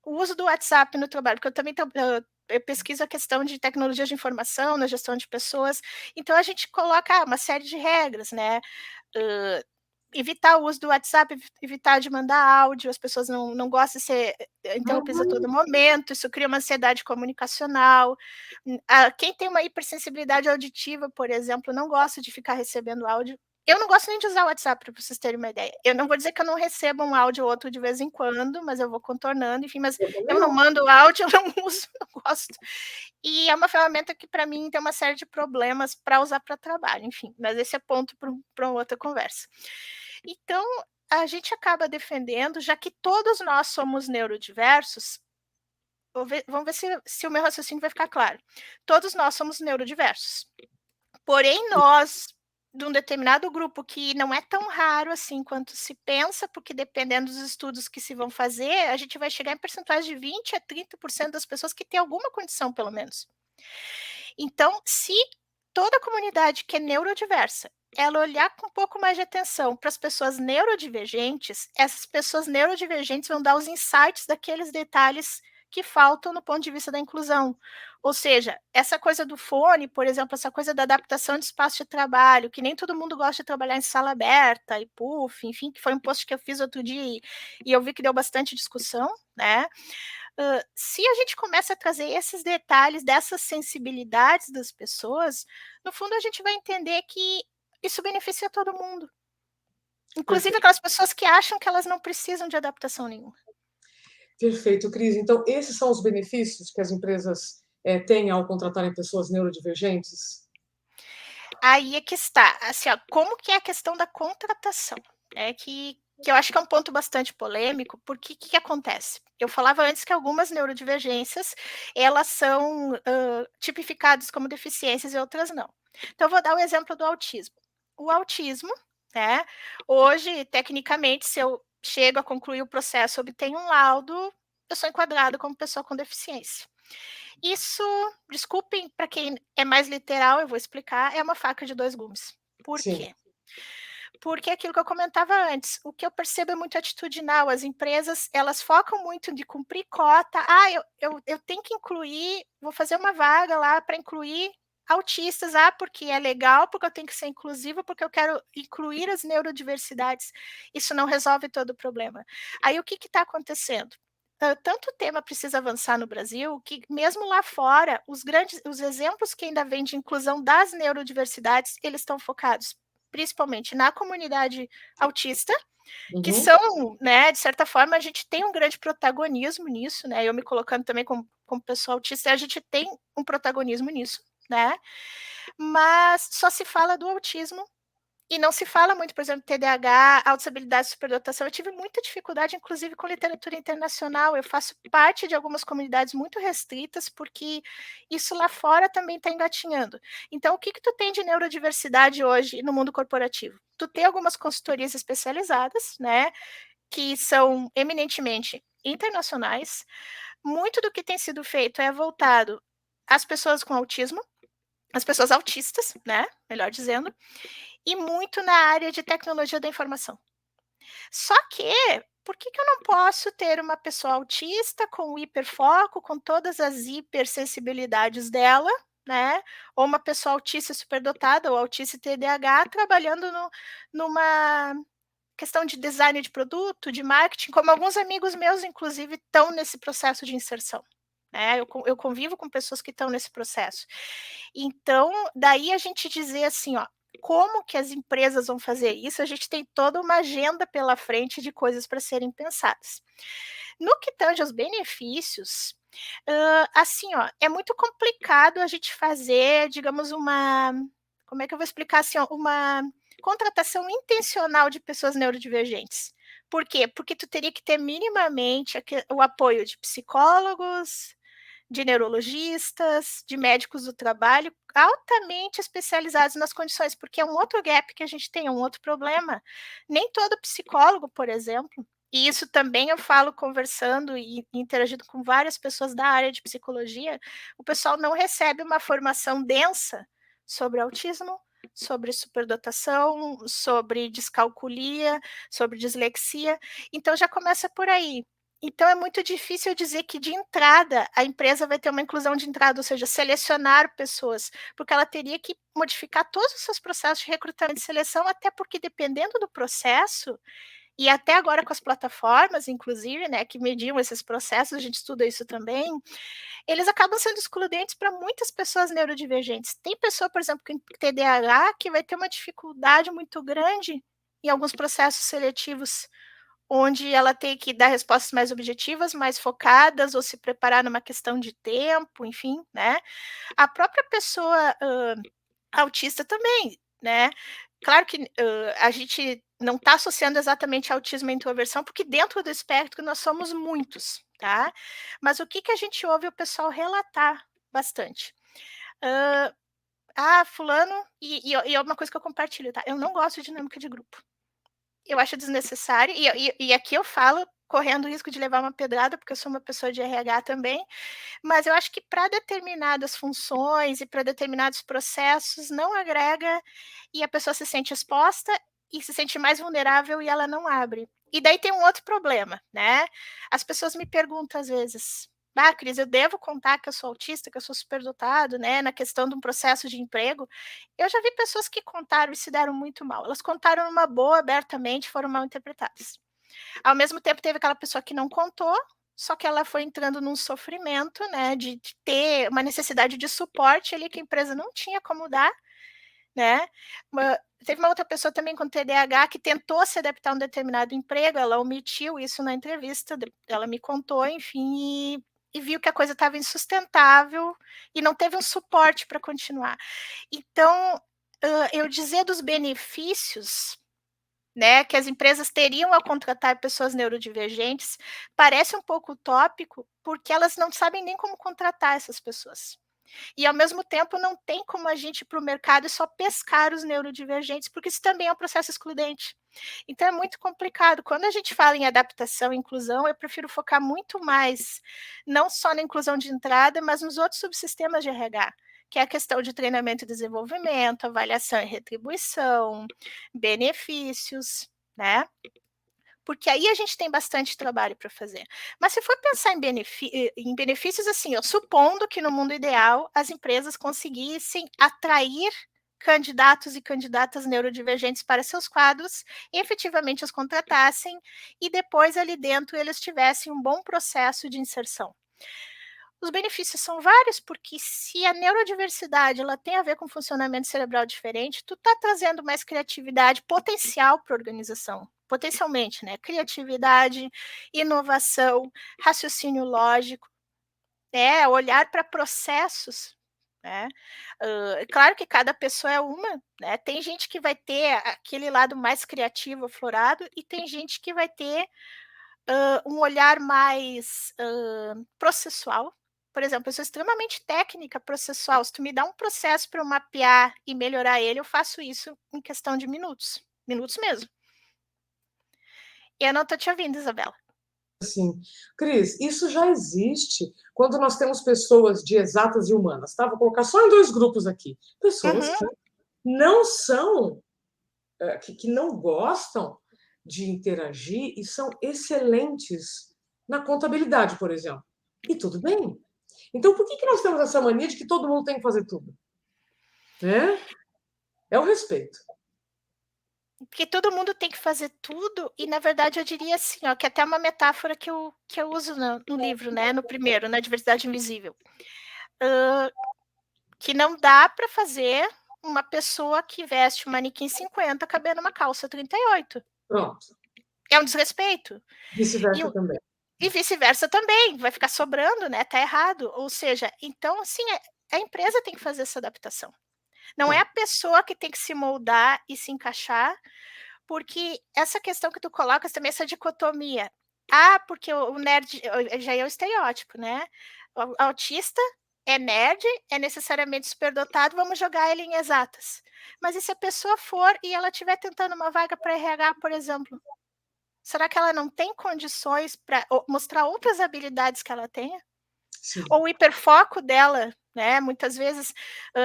o uso do WhatsApp no trabalho, porque eu também eu pesquiso a questão de tecnologias de informação na gestão de pessoas, então a gente coloca uma série de regras, né, hã, evitar o uso do WhatsApp, evitar de mandar áudio, as pessoas não gostam de ser interrompidas a Uhum. todo momento, isso cria uma ansiedade comunicacional. Quem tem uma hipersensibilidade auditiva, por exemplo, não gosta de ficar recebendo áudio. Eu não gosto nem de usar o WhatsApp, para vocês terem uma ideia. Eu não vou dizer que eu não recebo um áudio ou outro de vez em quando, mas eu vou contornando, enfim, mas Eu também eu não não. mando áudio, eu não uso, não gosto. E é uma ferramenta que para mim tem uma série de problemas para usar para trabalho, enfim, mas esse é ponto para uma outra conversa. Então, a gente acaba defendendo, já que todos nós somos neurodiversos, vamos ver se o meu raciocínio vai ficar claro. Todos nós somos neurodiversos, porém nós, de um determinado grupo que não é tão raro assim quanto se pensa, porque dependendo dos estudos que se vão fazer, a gente vai chegar em percentuais de 20 a 30% das pessoas que têm alguma condição, pelo menos. Então, se toda a comunidade que é neurodiversa, ela olhar com um pouco mais de atenção para as pessoas neurodivergentes, essas pessoas neurodivergentes vão dar os insights daqueles detalhes que faltam no ponto de vista da inclusão. Ou seja, essa coisa do fone, por exemplo, essa coisa da adaptação de espaço de trabalho, que nem todo mundo gosta de trabalhar em sala aberta e puff, enfim, que foi um post que eu fiz outro dia e eu vi que deu bastante discussão, né? Se a gente começa a trazer esses detalhes dessas sensibilidades das pessoas, no fundo a gente vai entender que isso beneficia todo mundo, inclusive Perfeito, aquelas pessoas que acham que elas não precisam de adaptação nenhuma. perfeito, Cris. Então, esses são os benefícios que as empresas têm ao contratarem pessoas neurodivergentes? Aí é que está, assim, ó, como que é a questão da contratação, né, que eu acho que é um ponto bastante polêmico, porque o que que acontece? Eu falava antes que algumas neurodivergências, elas são, tipificadas como deficiências e outras não. Então eu vou dar o exemplo do autismo. O autismo, né, hoje, tecnicamente, se eu chego a concluir o processo, obtenho um laudo, eu sou enquadrada como pessoa com deficiência. Isso, desculpem para quem é mais literal, eu vou explicar, é uma faca de 2 gumes. Por Sim, quê? Porque é aquilo que eu comentava antes, o que eu percebo é muito atitudinal, as empresas, elas focam muito de cumprir cota, "Ah, eu tenho que incluir, vou fazer uma vaga lá para incluir autistas, porque é legal, porque eu tenho que ser inclusiva, porque eu quero incluir as neurodiversidades", isso não resolve todo o problema. Aí o que está acontecendo? Tanto o tema precisa avançar no Brasil, que mesmo lá fora, os exemplos que ainda vêm de inclusão das neurodiversidades, eles estão focados principalmente na comunidade autista, que uhum, são, né, de certa forma, a gente tem um grande protagonismo nisso, né, eu me colocando também como pessoa autista, a gente tem um protagonismo nisso, né, mas só se fala do autismo e não se fala muito, por exemplo, TDAH, autossabilidade e superdotação. Eu tive muita dificuldade, inclusive, com literatura internacional. Eu faço parte de algumas comunidades muito restritas, porque isso lá fora também está engatinhando. Então, o que que tu tem de neurodiversidade hoje no mundo corporativo? Tu tem algumas consultorias especializadas, né, que são eminentemente internacionais. Muito do que tem sido feito é voltado às pessoas com autismo, às pessoas autistas, né, melhor dizendo, e muito na área de tecnologia da informação. Só que, por que que eu não posso ter uma pessoa autista com hiperfoco, com todas as hipersensibilidades dela, né, ou uma pessoa autista superdotada ou autista e TDAH trabalhando numa questão de design de produto, de marketing, como alguns amigos meus inclusive estão nesse processo de inserção, né, eu convivo com pessoas que estão nesse processo. Então, daí a gente dizer assim, ó, como que as empresas vão fazer isso? A gente tem toda uma agenda pela frente de coisas para serem pensadas. No que tange aos benefícios, assim, ó, é muito complicado a gente fazer, digamos, como é que eu vou explicar assim, ó, uma contratação intencional de pessoas neurodivergentes. Por quê? Porque tu teria que ter minimamente o apoio de psicólogos, de neurologistas, de médicos do trabalho, altamente especializados nas condições, porque é um outro gap que a gente tem, é um outro problema. Nem todo psicólogo, por exemplo, e isso também eu falo conversando e interagindo com várias pessoas da área de psicologia, o pessoal não recebe uma formação densa sobre autismo, sobre superdotação, sobre descalculia, sobre dislexia, então já começa por aí. Então é muito difícil dizer que de entrada a empresa vai ter uma inclusão de entrada, ou seja, selecionar pessoas, porque ela teria que modificar todos os seus processos de recrutamento e seleção, até porque dependendo do processo, e até agora com as plataformas, inclusive, né, que mediam esses processos, a gente estuda isso também, eles acabam sendo excludentes para muitas pessoas neurodivergentes. Tem pessoa, por exemplo, com TDAH que vai ter uma dificuldade muito grande em alguns processos seletivos onde ela tem que dar respostas mais objetivas, mais focadas, ou se preparar numa questão de tempo, enfim, né. A própria pessoa, autista também, né. Claro que, a gente não está associando exatamente autismo à introversão, porque dentro do espectro nós somos muitos, tá. Mas o que que a gente ouve o pessoal relatar bastante? Hã, fulano e é uma coisa que eu compartilho, tá, eu não gosto de dinâmica de grupo. Eu acho desnecessário e aqui eu falo correndo o risco de levar uma pedrada, porque eu sou uma pessoa de RH também, mas eu acho que para determinadas funções e para determinados processos não agrega, e a pessoa se sente exposta e se sente mais vulnerável e ela não abre. E daí tem um outro problema, né, as pessoas me perguntam às vezes: "Ah, Cris, eu devo contar que eu sou autista, que eu sou superdotado, né, na questão de um processo de emprego?". Eu já vi pessoas que contaram e se deram muito mal. Elas contaram numa boa, abertamente, foram mal interpretadas. Ao mesmo tempo, teve aquela pessoa que não contou, só que ela foi entrando num sofrimento, né, de ter uma necessidade de suporte ali que a empresa não tinha como dar, né. Teve uma outra pessoa também com TDAH que tentou se adaptar a um determinado emprego, ela omitiu isso na entrevista, ela me contou, enfim, e viu que a coisa estava insustentável e não teve um suporte para continuar. Então, eu dizer dos benefícios, né, que as empresas teriam ao contratar pessoas neurodivergentes, parece um pouco utópico, porque elas não sabem nem como contratar essas pessoas. E ao mesmo tempo não tem como a gente ir para o mercado e só pescar os neurodivergentes, porque isso também é um processo excludente. Então é muito complicado. Quando a gente fala em adaptação e inclusão, eu prefiro focar muito mais, não só na inclusão de entrada, mas nos outros subsistemas de RH, que é a questão de treinamento e desenvolvimento, avaliação e retribuição, benefícios, né? Porque aí a gente tem bastante trabalho para fazer. Mas se for pensar em benefícios, assim, ó, supondo que no mundo ideal as empresas conseguissem atrair candidatos e candidatas neurodivergentes para seus quadros, e efetivamente os contratassem, e depois ali dentro eles tivessem um bom processo de inserção. Os benefícios são vários, porque se a neurodiversidade ela tem a ver com funcionamento cerebral diferente, tu está trazendo mais criatividade potencial para a organização, potencialmente, né? Criatividade, inovação, raciocínio lógico, né? Olhar para processos, né? Claro que cada pessoa é uma, né? Tem gente que vai ter aquele lado mais criativo, aflorado, e tem gente que vai ter um olhar mais processual. Por exemplo, eu sou extremamente técnica processual. Se tu me dá um processo para eu mapear e melhorar ele, eu faço isso em questão de minutos, minutos mesmo. Eu não estou te ouvindo, Isabela. Assim, Cris, isso já existe quando nós temos pessoas de exatas e humanas, tá? Vou colocar só em 2 grupos aqui. Pessoas Uhum. que não são, que não gostam de interagir e são excelentes na contabilidade, por exemplo. E tudo bem. Então, por que que nós temos essa mania de que todo mundo tem que fazer tudo? Né? É o respeito. Porque todo mundo tem que fazer tudo, e na verdade eu diria assim, ó, que é até uma metáfora que eu uso no livro, né, no primeiro, na Diversidade Invisível. Que não dá para fazer uma pessoa que veste um manequim 50 caber numa calça 38. Pronto. É um desrespeito. E Vice-versa o também. e vice-versa também, vai ficar sobrando, né, tá errado. Ou seja, então assim, a empresa tem que fazer essa adaptação. Não é Tá. a pessoa que tem que se moldar e se encaixar, porque essa questão que tu colocas também, essa dicotomia. Ah, porque o nerd já é o estereótipo, né. O autista é nerd, é necessariamente superdotado, vamos jogar ele em exatas. Mas e se a pessoa for e ela estiver tentando uma vaga para RH, por exemplo? Será que ela não tem condições para mostrar outras habilidades que ela tenha? Sim. Ou o hiperfoco dela, né, muitas vezes,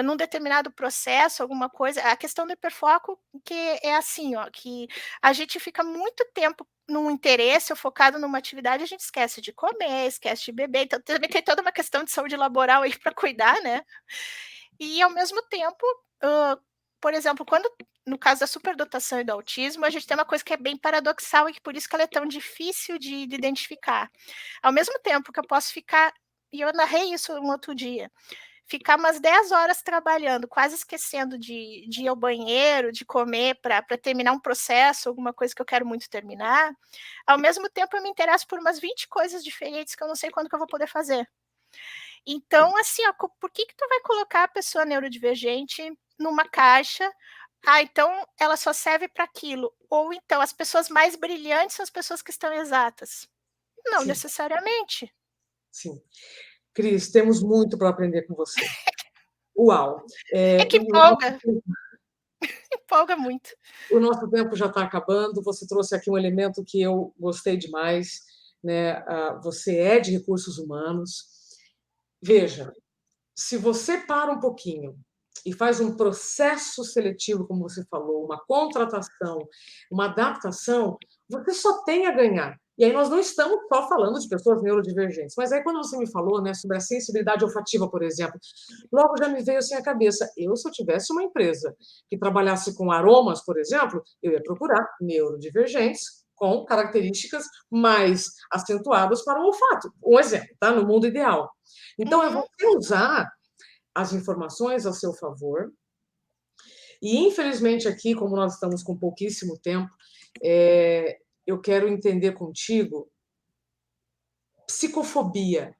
num determinado processo, alguma coisa, a questão do hiperfoco que é assim, ó, que a gente fica muito tempo num interesse ou focado numa atividade, a gente esquece de comer, esquece de beber, então também tem toda uma questão de saúde laboral aí para cuidar, né. E ao mesmo tempo, por exemplo, quando no caso da superdotação e do autismo, a gente tem uma coisa que é bem paradoxal e que por isso que ela é tão difícil de identificar. Ao mesmo tempo que eu posso ficar, e eu narrei isso um outro dia, ficar umas 10 horas trabalhando, quase esquecendo de ir ao banheiro, de comer para terminar um processo, alguma coisa que eu quero muito terminar, ao mesmo tempo eu me interesso por umas 20 coisas diferentes que eu não sei quando que eu vou poder fazer. Então, assim, ó, por que que tu vai colocar a pessoa neurodivergente numa caixa? Ah, então ela só serve para aquilo. Ou então as pessoas mais brilhantes são as pessoas que estão exatas. Não Sim, necessariamente. sim. Cris, temos muito para aprender com você. Uau! É que O nosso empolga, empolga muito. o nosso tempo já está acabando. Você trouxe aqui um elemento que eu gostei demais. né, você é de recursos humanos. Veja, se você para um pouquinho e faz um processo seletivo, como você falou, uma contratação, uma adaptação, você só tem a ganhar. E aí nós não estamos só falando de pessoas neurodivergentes, mas aí quando você me falou, né, sobre a sensibilidade olfativa, por exemplo, logo já me veio assim à cabeça, eu se eu tivesse uma empresa que trabalhasse com aromas, por exemplo, eu ia procurar neurodivergentes com características mais acentuadas para o olfato. Um exemplo, tá? No mundo ideal. Então é Uhum. você usar as informações a seu favor. E, infelizmente, aqui, como nós estamos com pouquíssimo tempo, eu quero entender contigo psicofobia.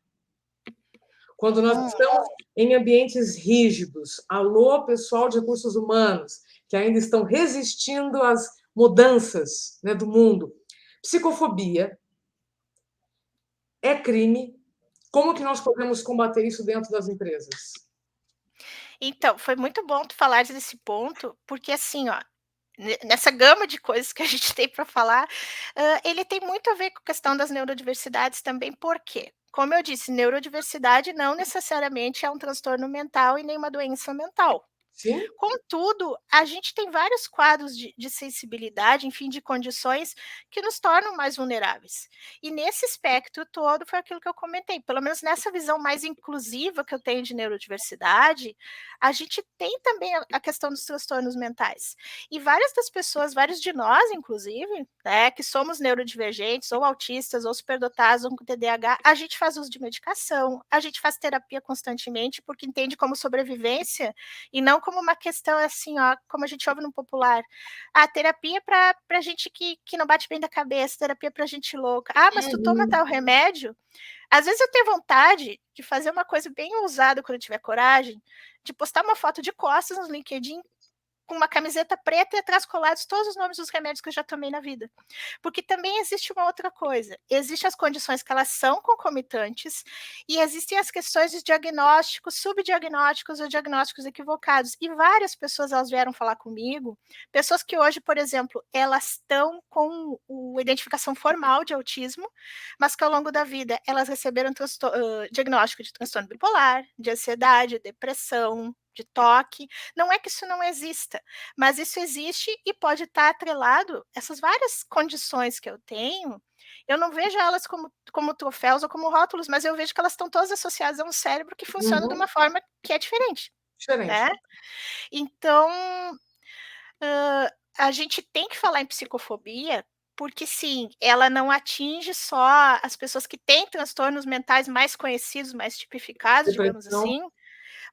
Quando nós Hum. estamos em ambientes rígidos, alô, pessoal de recursos humanos, que ainda estão resistindo às mudanças, né, do mundo. Psicofobia é crime. Como que nós podemos combater isso dentro das empresas? Então, foi muito bom tu falares desse ponto, porque assim, ó, nessa gama de coisas que a gente tem para falar, ele tem muito a ver com a questão das neurodiversidades também, por quê? Como eu disse, neurodiversidade não necessariamente é um transtorno mental e nem uma doença mental. Sim? Contudo, a gente tem vários quadros de sensibilidade, enfim, de condições que nos tornam mais vulneráveis. E nesse espectro todo foi aquilo que eu comentei, pelo menos nessa visão mais inclusiva que eu tenho de neurodiversidade, a gente tem também a questão dos transtornos mentais. E várias das pessoas, vários de nós, inclusive, né, que somos neurodivergentes, ou autistas, ou superdotados, ou com TDAH, a gente faz uso de medicação, a gente faz terapia constantemente, porque entende como sobrevivência e não como uma questão assim, ó, como a gente ouve no popular. Ah, terapia para gente que não bate bem da cabeça, terapia para gente louca. Ah, mas tu toma Uhum. tal remédio? Às vezes eu tenho vontade de fazer uma coisa bem ousada quando eu tiver coragem, de postar uma foto de costas no LinkedIn com uma camiseta preta e atrás colados todos os nomes dos remédios que eu já tomei na vida. Porque também existe uma outra coisa, existem as condições que elas são concomitantes e existem as questões de diagnósticos, subdiagnósticos ou diagnósticos equivocados. E várias pessoas elas vieram falar comigo, pessoas que hoje, por exemplo, elas estão com a identificação formal de autismo, mas que ao longo da vida elas receberam diagnóstico de transtorno bipolar, de ansiedade, depressão, de toque. Não é que isso não exista, mas isso existe e pode estar atrelado essas várias condições que eu não vejo elas como troféus ou como rótulos, mas eu vejo que elas estão todas associadas a um cérebro que funciona de Uhum. uma forma que é diferente, Diferente. né. Então, a gente tem que falar em psicofobia, porque sim, ela não atinge só as pessoas que têm transtornos mentais mais conhecidos, mais tipificados, digamos Depressão assim,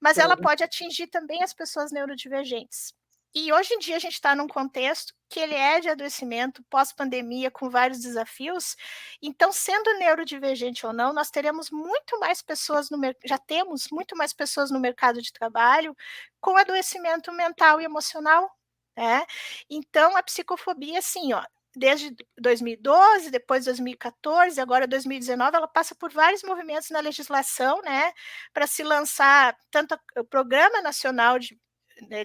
mas ela também. pode atingir também as pessoas neurodivergentes. E hoje em dia a gente está num contexto que ele é de adoecimento, pós-pandemia, com vários desafios, então sendo neurodivergente ou não, nós teremos muito mais pessoas já temos muito mais pessoas no mercado de trabalho com adoecimento mental e emocional, né. Então a psicofobia, assim, ó, desde 2012, depois 2014, agora 2019, ela passa por vários movimentos na legislação, né, para se lançar tanto o Programa Nacional de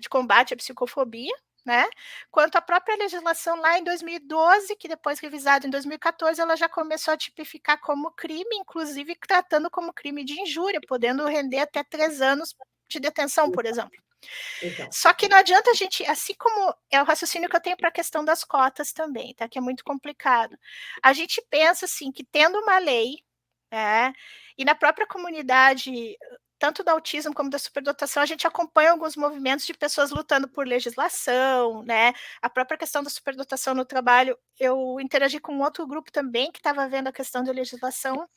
Combate à Psicofobia, né, quanto a própria legislação lá em 2012, que depois revisada em 2014, ela já começou a tipificar como crime, inclusive tratando como crime de injúria, podendo render até 3 anos de detenção, por exemplo. Exato. Só que não adianta a gente, assim como é o raciocínio que eu tenho para a questão das cotas também, tá, que é muito complicado. A gente pensa, assim, que tendo uma lei, né, e na própria comunidade, tanto do autismo como da superdotação, a gente acompanha alguns movimentos de pessoas lutando por legislação, né, a própria questão da superdotação no trabalho, eu interagi com um outro grupo também que estava vendo a questão da legislação,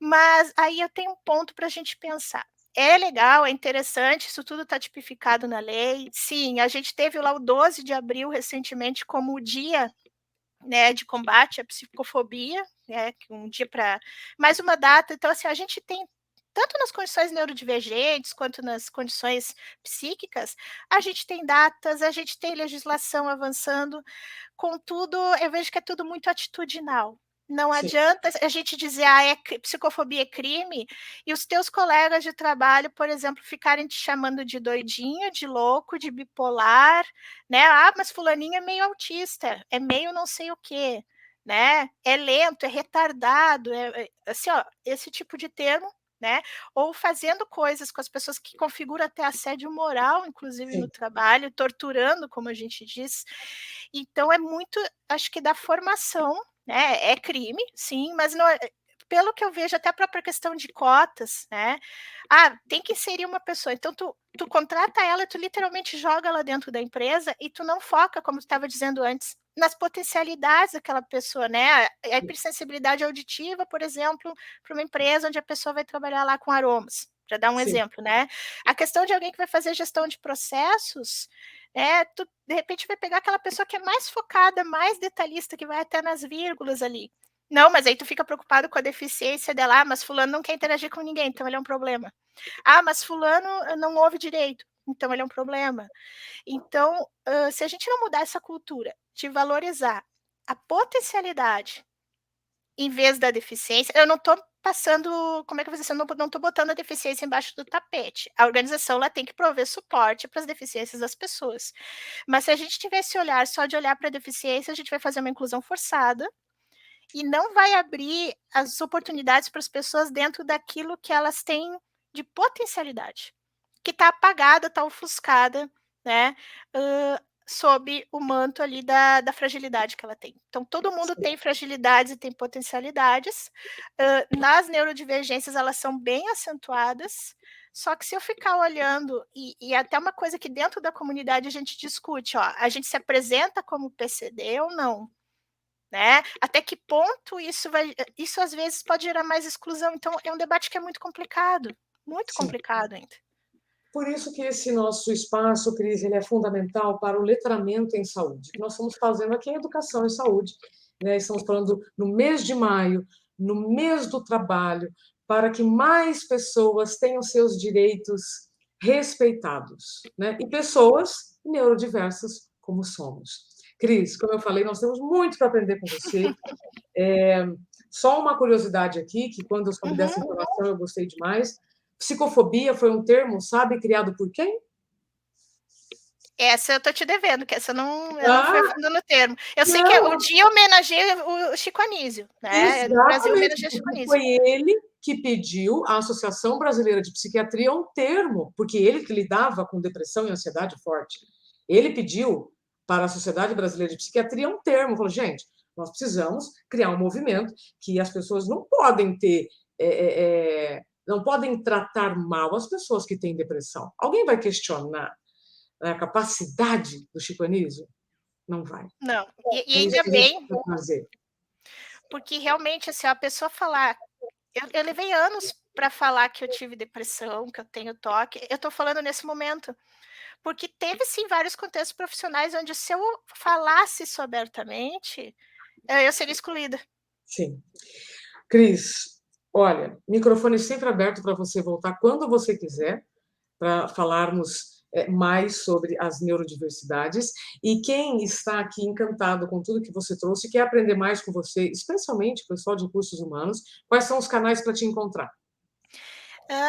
mas aí eu tenho um ponto para a gente pensar. É legal, é interessante, isso tudo está tipificado na lei. Sim, a gente teve lá o 12 de abril recentemente como o dia, né, de combate à psicofobia, né, que um dia para mais uma data. Então, assim, a gente tem tanto nas condições neurodivergentes quanto nas condições psíquicas, a gente tem datas, a gente tem legislação avançando. Contudo, eu vejo que é tudo muito atitudinal. Não Sim. adianta a gente dizer: "Ah, psicofobia é crime", e os teus colegas de trabalho, por exemplo, ficarem te chamando de doidinha, de louco, de bipolar, né. "Ah, mas fulaninho é meio autista, é meio não sei o quê", né, é lento, é retardado, assim, ó, esse tipo de termo, né, ou fazendo coisas com as pessoas que configura até assédio moral, inclusive no Sim, trabalho, torturando, como a gente diz. Então é muito, acho que da formação, né, é crime, sim, mas não é, pelo que eu vejo, até a própria questão de cotas, né, tem que inserir uma pessoa, então tu contrata ela, tu literalmente joga ela dentro da empresa e tu não foca, como tu estava dizendo antes, nas potencialidades daquela pessoa, né, a hipersensibilidade auditiva, por exemplo, para uma empresa onde a pessoa vai trabalhar lá com aromas, para dar um sim, exemplo, né. A questão de alguém que vai fazer gestão de processos, tu de repente vai pegar aquela pessoa que é mais focada, mais detalhista, que vai até nas vírgulas ali. Não, mas aí tu fica preocupado com a deficiência dela, mas fulano não quer interagir com ninguém, então ele é um problema. Mas fulano não ouve direito, então ele é um problema. Então, se a gente não mudar essa cultura de valorizar a potencialidade em vez da deficiência, eu não estou passando, como é que eu vou dizer, eu não estou botando a deficiência embaixo do tapete. A organização ela tem que prover suporte para as deficiências das pessoas. Mas se a gente tiver esse olhar só de olhar para a deficiência, a gente vai fazer uma inclusão forçada e não vai abrir as oportunidades para as pessoas dentro daquilo que elas têm de potencialidade, que está apagada, está ofuscada, né, sob o manto ali da fragilidade que ela tem. Então todo mundo sim. tem fragilidades e tem potencialidades, nas neurodivergências elas são bem acentuadas, só que se eu ficar olhando e até uma coisa que dentro da comunidade a gente discute, ó, a gente se apresenta como PCD ou não? Né, até que ponto isso às vezes pode gerar mais exclusão, então é um debate que é muito Sim. complicado ainda. Por isso que esse nosso espaço, Cris, ele é fundamental para o letramento em saúde. O que nós estamos fazendo aqui é educação em saúde, né? Estamos falando no mês de maio, no mês do trabalho, para que mais pessoas tenham seus direitos respeitados, né? E pessoas neurodiversas como somos. Cris, como eu falei, nós temos muito para aprender com você. É, só uma curiosidade aqui, que quando eu soube dessa Uhum. informação eu gostei demais. Psicofobia foi um termo, sabe, criado por quem? Essa eu tô te devendo, que essa eu não fui a Ah, fundo no termo. Eu sei que o não, dia homenageia o Chico Anísio, né, no Brasil exatamente, homenageia Chico porque Anísio. foi ele que pediu à Associação Brasileira de Psiquiatria um termo, porque ele que lidava com depressão e ansiedade forte. Ele pediu para a Sociedade Brasileira de Psiquiatria um termo, falou, gente, nós precisamos criar um movimento que as pessoas não podem ter, não podem tratar mal as pessoas que têm depressão. Alguém vai questionar a capacidade do Chico Anísio? Não vai. Não, e É isso ainda que a gente bem, precisa fazer. porque realmente, assim, a pessoa falar eu levei anos para falar que eu tive depressão, que eu tenho toque, eu tô falando nesse momento. Porque teve sim vários contextos profissionais onde se eu falasse isso abertamente, eu seria excluída. Sim. Cris, olha, microfone sempre aberto para você voltar quando você quiser, para falarmos mais sobre as neurodiversidades. E quem está aqui encantado com tudo que você trouxe, quer aprender mais com você, especialmente o pessoal de recursos humanos, quais são os canais para te encontrar?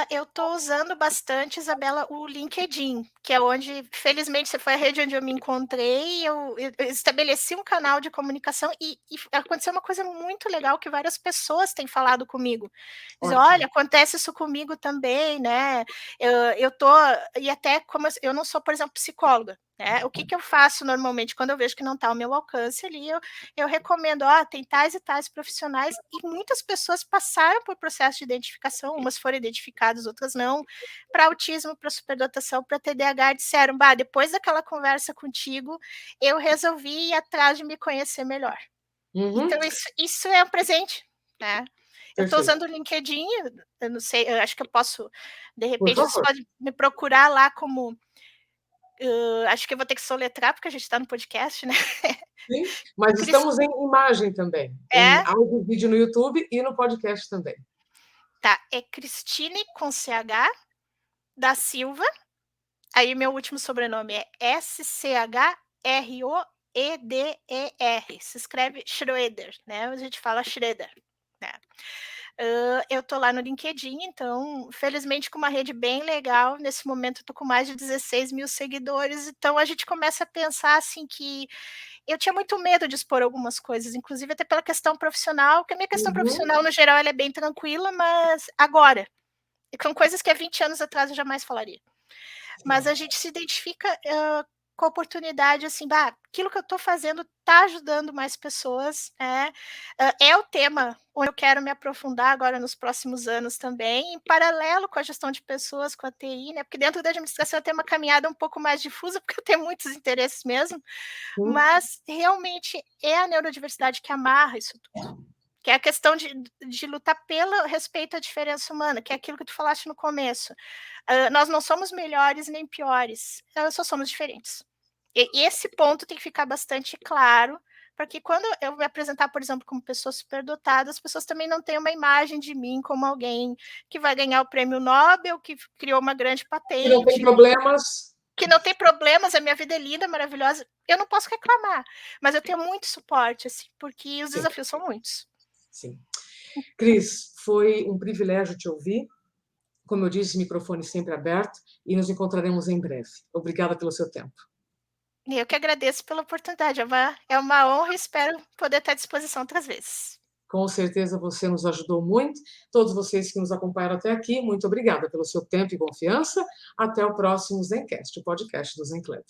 Eu estou usando bastante, Isabela, o LinkedIn, que é onde, felizmente, você foi a rede onde eu me encontrei, eu estabeleci um canal de comunicação e aconteceu uma coisa muito legal que várias pessoas têm falado comigo. Dizem: Ótimo. "Olha, acontece isso comigo também, né, eu tô", e até como eu não sou, por exemplo, psicóloga, né, o que que eu faço normalmente quando eu vejo que não está ao meu alcance ali, eu recomendo: "Ó, tem tais e tais profissionais", e muitas pessoas passaram por processo de identificação, umas foram identificadas, outras não, para autismo, para superdotação, para TDAH, disseram: "Bah, depois daquela conversa contigo, eu resolvi ir atrás de me conhecer melhor". Uhum, Então isso é um presente, né. Eu estou perfeito. usando o LinkedIn, eu não sei, eu acho que eu posso, de Por repente, você favor. pode me procurar lá como, acho que eu vou ter que soletrar, porque a gente está no podcast, né. Sim, mas Cris estamos em imagem também, em é, áudio e vídeo no YouTube e no podcast também. tá, é Cristine com CH, da Silva, aí meu último sobrenome é Schroeder, se escreve Schroeder, né, a gente fala Schroeder. né. Eu tô lá no LinkedIn, então, felizmente com uma rede bem legal, nesse momento eu tô com mais de 16.000 seguidores, então a gente começa a pensar, assim, que eu tinha muito medo de expor algumas coisas, inclusive até pela questão profissional, que a minha questão Uhum, profissional no geral ela é bem tranquila, mas agora, e são coisas que há 20 anos atrás eu jamais falaria. Mas sim. a gente se identifica, com a oportunidade, assim, bah, aquilo que eu estou fazendo está ajudando mais pessoas, é o tema onde eu quero me aprofundar agora nos próximos anos também, em paralelo com a gestão de pessoas, com a TI, né, porque dentro da administração eu tenho uma caminhada um pouco mais difusa, porque eu tenho muitos interesses mesmo, Sim, mas realmente é a neurodiversidade que amarra isso tudo. Que é a questão de lutar pelo respeito à diferença humana, que é aquilo que tu falaste no começo. Nós não somos melhores nem piores, só somos diferentes. E esse ponto tem que ficar bastante claro, para que quando eu me apresentar, por exemplo, como pessoa superdotada, as pessoas também não tenham uma imagem de mim como alguém que vai ganhar o prêmio Nobel, que criou uma grande que não tem patente, problemas. que não tem problemas, a minha vida é linda, maravilhosa, eu não posso reclamar, mas eu tenho muito suporte, assim, porque os Sim, desafios são muitos. sim. Cris, foi um privilégio te ouvir. Como eu disse, microfone sempre aberto e nos encontraremos em breve. Obrigada pelo seu tempo. E eu que agradeço pela oportunidade, é uma honra e espero poder estar à disposição outras vezes. Com certeza você nos ajudou muito. Todos vocês que nos acompanharam até aqui, muito obrigada pelo seu tempo e confiança. Até o próximo Zencast, o podcast do Zen Club.